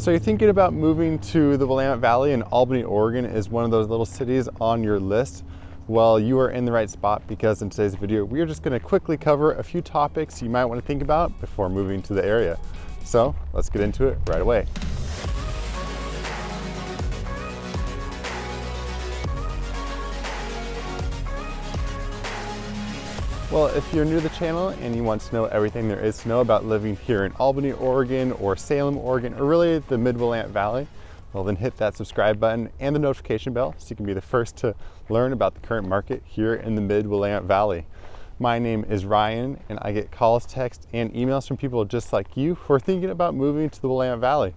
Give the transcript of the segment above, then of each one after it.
So you're thinking about moving to the Willamette Valley, and Albany, Oregon is one of those little cities on your list. Well, you are in the right spot, because in today's video, we are just going to quickly cover a few topics you might want to think about before moving to the area. So let's get into it right away. Well, if you're new to the channel and you want to know everything there is to know about living here in Albany, Oregon, or Salem, Oregon, or really the mid-Willamette Valley, well then hit that subscribe button and the notification bell so you can be the first to learn about the current market here in the mid-Willamette Valley. My name is Ryan, and I get calls, texts, and emails from people just like you who are thinking about moving to the Willamette Valley.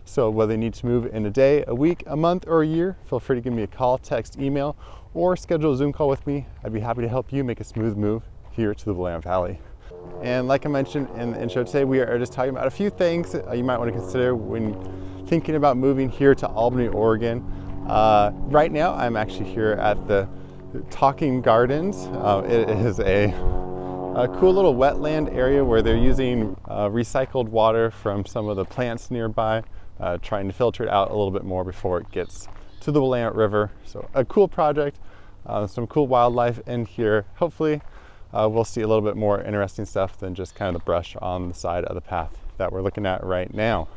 So whether you need to move in a day, a week, a month, or a year, feel free to give me a call, text, email, or schedule a Zoom call with me. I'd be happy to help you make a smooth move here to the Willamette Valley. And like I mentioned in the intro today, we are just talking about a few things that you might want to consider when thinking about moving here to Albany, Oregon. Right now, I'm actually here at the Talking Gardens. It is a cool little wetland area where they're using recycled water from some of the plants nearby, trying to filter it out a little bit more before it gets to the Willamette River. So a cool project, some cool wildlife in here. Hopefully we'll see a little bit more interesting stuff than just kind of the brush on the side of the path that we're looking at right now.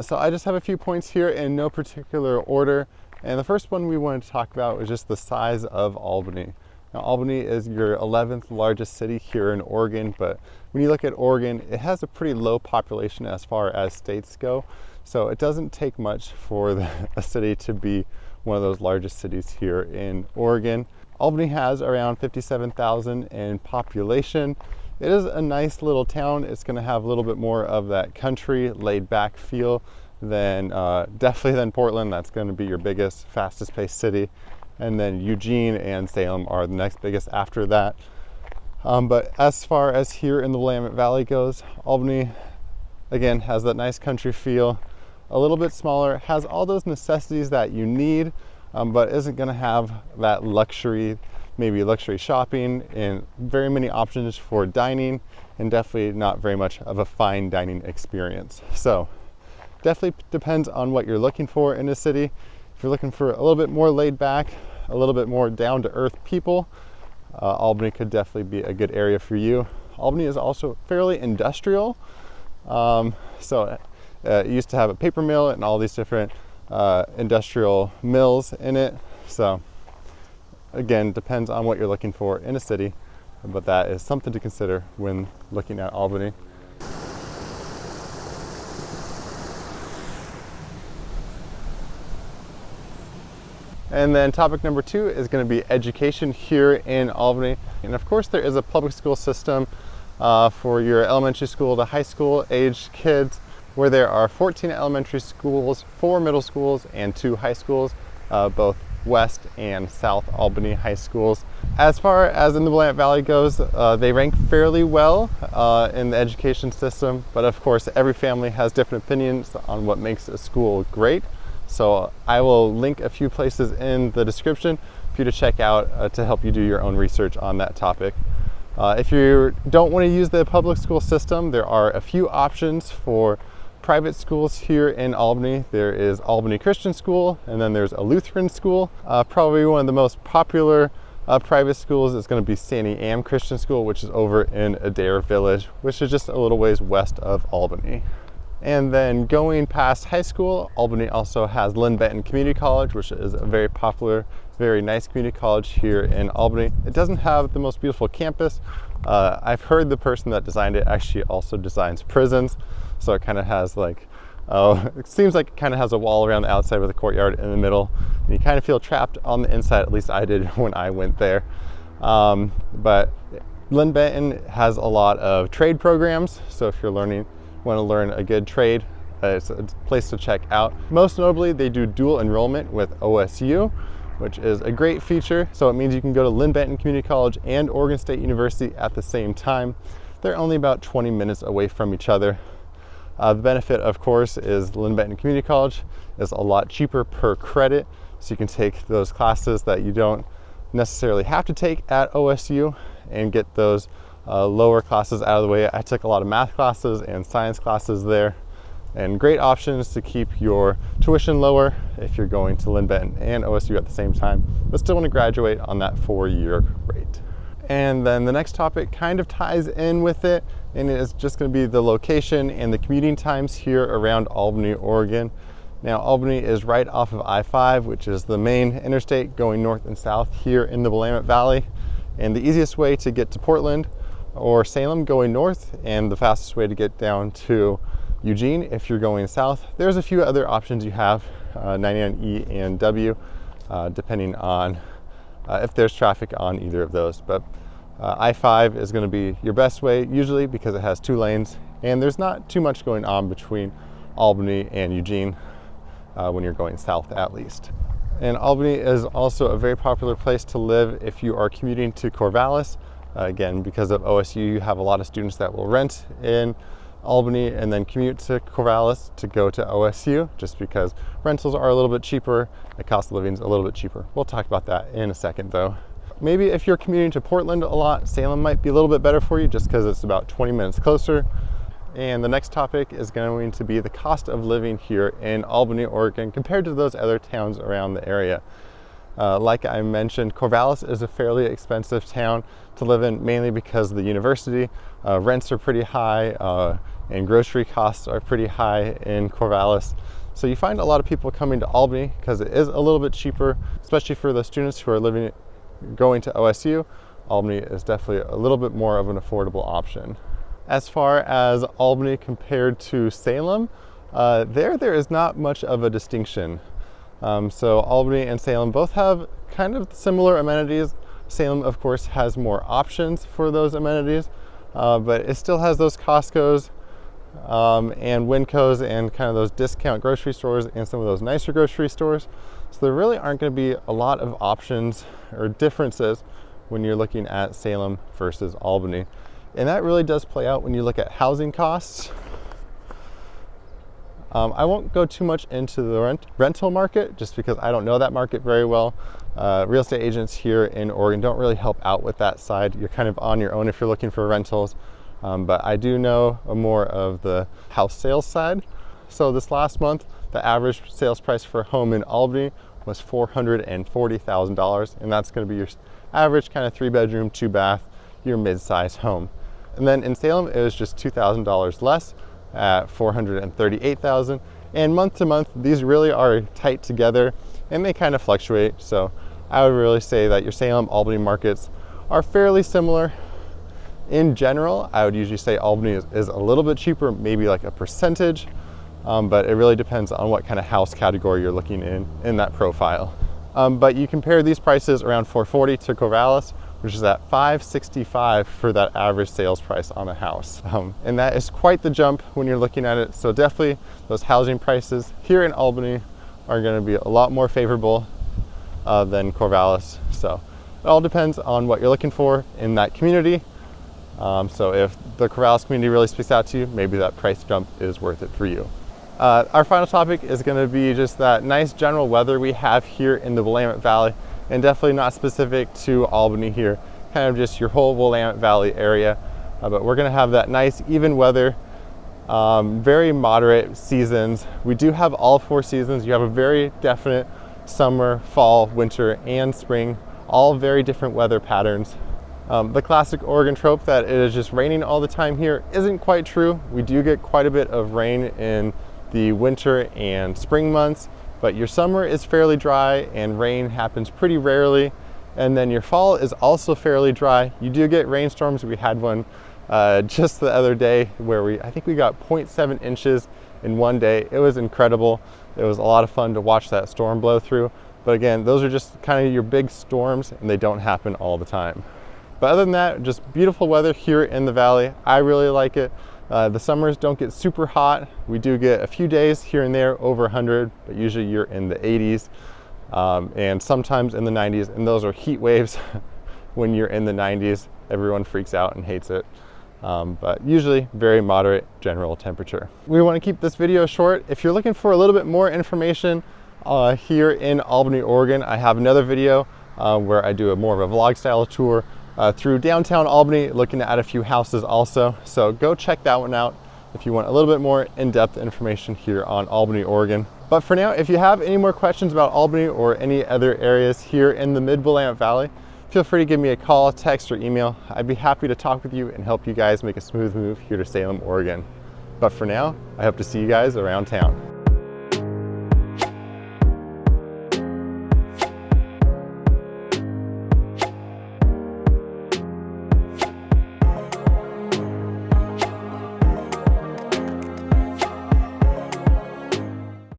So I just have a few points here in no particular order. And the first one we wanted to talk about was just the size of Albany. Now, Albany is your 11th largest city here in Oregon, but when you look at Oregon, it has a pretty low population as far as states go. So it doesn't take much for a city to be one of those largest cities here in Oregon. Albany has around 57,000 in population. It is a nice little town. It's going to have a little bit more of that country, laid back feel than definitely than Portland. That's going to be your biggest, fastest paced city. And then Eugene and Salem are the next biggest after that. But as far as here in the Willamette Valley goes, Albany, again, has that nice country feel, a little bit smaller, has all those necessities that you need, but isn't going to have that luxury, maybe luxury shopping and very many options for dining, and definitely not very much of a fine dining experience. So definitely depends on what you're looking for in a city. If you're looking for a little bit more laid back, a little bit more down to earth people, Albany could definitely be a good area for you. Albany is also fairly industrial. It used to have a paper mill and all these different industrial mills in it. So again, depends on what you're looking for in a city, but that is something to consider when looking at Albany. And then topic number 2 is going to be education here in Albany. And of course, there is a public school system for your elementary school to high school age kids, where there are 14 elementary schools, 4 middle schools, and 2 high schools, both West and South Albany high schools. As far as in the Willamette Valley goes, they rank fairly well in the education system, but of course every family has different opinions on what makes a school great. So I will link a few places in the description for you to check out to help you do your own research on that topic. If you don't want to use the public school system, there are a few options for private schools here in Albany. There is Albany Christian School, and then there's a Lutheran school. Probably one of the most popular private schools is going to be Sandy Am Christian School, which is over in Adair Village, which is just a little ways west of Albany. And then going past high school, Albany also has Lynn Benton Community College, which is a very popular, very nice community college here in Albany. It doesn't have the most beautiful campus. I've heard the person that designed it actually also designs prisons. So it kind of has like, it seems like it kind of has a wall around the outside with a courtyard in the middle. And you kind of feel trapped on the inside, at least I did when I went there. But Lynn Benton has a lot of trade programs. So if you're want to learn a good trade, it's a place to check out. Most notably, they do dual enrollment with OSU, which is a great feature. So it means you can go to Lynn Benton Community College and Oregon State University at the same time. They're only about 20 minutes away from each other. The benefit, of course, is Lynn Benton Community College is a lot cheaper per credit, so you can take those classes that you don't necessarily have to take at OSU and get those lower classes out of the way. I took a lot of math classes and science classes there, and great options to keep your tuition lower if you're going to Lynn Benton and OSU at the same time, but still want to graduate on that 4-year rate. And then the next topic kind of ties in with it, and it is just going to be the location and the commuting times here around Albany, Oregon. Now, Albany is right off of I-5, which is the main interstate going north and south here in the Willamette Valley, and the easiest way to get to Portland or Salem going north, and the fastest way to get down to Eugene if you're going south. There's a few other options you have, 99E and W, depending on if there's traffic on either of those. But I-5 is going to be your best way usually because it has 2 lanes, and there's not too much going on between Albany and Eugene when you're going south, at least. And Albany is also a very popular place to live if you are commuting to Corvallis. Again, because of OSU, you have a lot of students that will rent in Albany and then commute to Corvallis to go to OSU, just because rentals are a little bit cheaper, the cost of living is a little bit cheaper. We'll talk about that in a second though. Maybe if you're commuting to Portland a lot, Salem might be a little bit better for you just because it's about 20 minutes closer. And the next topic is going to be the cost of living here in Albany, Oregon compared to those other towns around the area. Like I mentioned, Corvallis is a fairly expensive town to live in, mainly because of the university. Rents are pretty high and grocery costs are pretty high in Corvallis. So you find a lot of people coming to Albany because it is a little bit cheaper, especially for the students who are going to OSU. Albany is definitely a little bit more of an affordable option. As far as Albany compared to Salem, there is not much of a distinction. So Albany and Salem both have kind of similar amenities. Salem, of course, has more options for those amenities, but it still has those Costco's and Wincos and kind of those discount grocery stores and some of those nicer grocery stores. So there really aren't going to be a lot of options or differences when you're looking at Salem versus Albany. And that really does play out when you look at housing costs. I won't go too much into the rental market just because I don't know that market very well. Real estate agents here in Oregon don't really help out with that side. You're kind of on your own if you're looking for rentals. But I do know more of the house sales side. So this last month, the average sales price for a home in Albany was $440,000. And that's going to be your average kind of 3-bedroom, 2-bath, your mid-size home. And then in Salem, it was just $2,000 less at $438,000. And month to month, these really are tight together and they kind of fluctuate. So I would really say that your Salem, Albany markets are fairly similar. In general, I would usually say Albany is a little bit cheaper, maybe like a percentage, but it really depends on what kind of house category you're looking in that profile. But you compare these prices around $440 to Corvallis, which is at $565 for that average sales price on a house. And that is quite the jump when you're looking at it. So definitely those housing prices here in Albany are going to be a lot more favorable than Corvallis. So it all depends on what you're looking for in that community. So if the Corvallis community really speaks out to you, maybe that price jump is worth it for you. Our final topic is going to be just that nice general weather we have here in the Willamette Valley, and definitely not specific to Albany here, kind of just your whole Willamette Valley area. But we're going to have that nice even weather, very moderate seasons. We do have all 4 seasons. You have a very definite summer, fall, winter, and spring, all very different weather patterns. The classic Oregon trope that it is just raining all the time here isn't quite true. We do get quite a bit of rain in the winter and spring months, but your summer is fairly dry and rain happens pretty rarely. And then your fall is also fairly dry. You do get rainstorms. We had one just the other day where I think we got 0.7 inches in one day. It was incredible. It was a lot of fun to watch that storm blow through. But again, those are just kind of your big storms and they don't happen all the time. But other than that, just beautiful weather here in the valley. I really like it. The summers don't get super hot. We do get a few days here and there over 100, but usually you're in the 80s and sometimes in the 90s, and those are heat waves. When you're in the 90s, everyone freaks out and hates it. But usually very moderate general temperature. We want to keep this video short. If you're looking for a little bit more information here in Albany, Oregon, I have another video where I do more of a vlog style tour through downtown Albany, looking at a few houses also. So go check that one out. if you want a little bit more in-depth information here on Albany, Oregon. But for now, if you have any more questions about Albany or any other areas here in the Mid-Willamette Valley, feel free to give me a call, text, or email. I'd be happy to talk with you and help you guys make a smooth move here to Salem, Oregon. But for now, I hope to see you guys around town.